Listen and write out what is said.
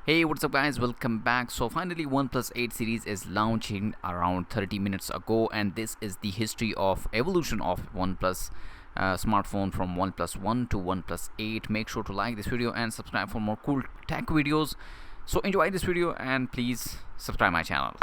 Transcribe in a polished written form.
Hey, what's up guys, welcome back. So finally OnePlus 8 series is launching around 30 minutes ago, and this is the history of evolution of OnePlus smartphone from OnePlus 1 to OnePlus 8. Make sure to like this video and subscribe for more cool tech videos. So enjoy this video and please subscribe my channel.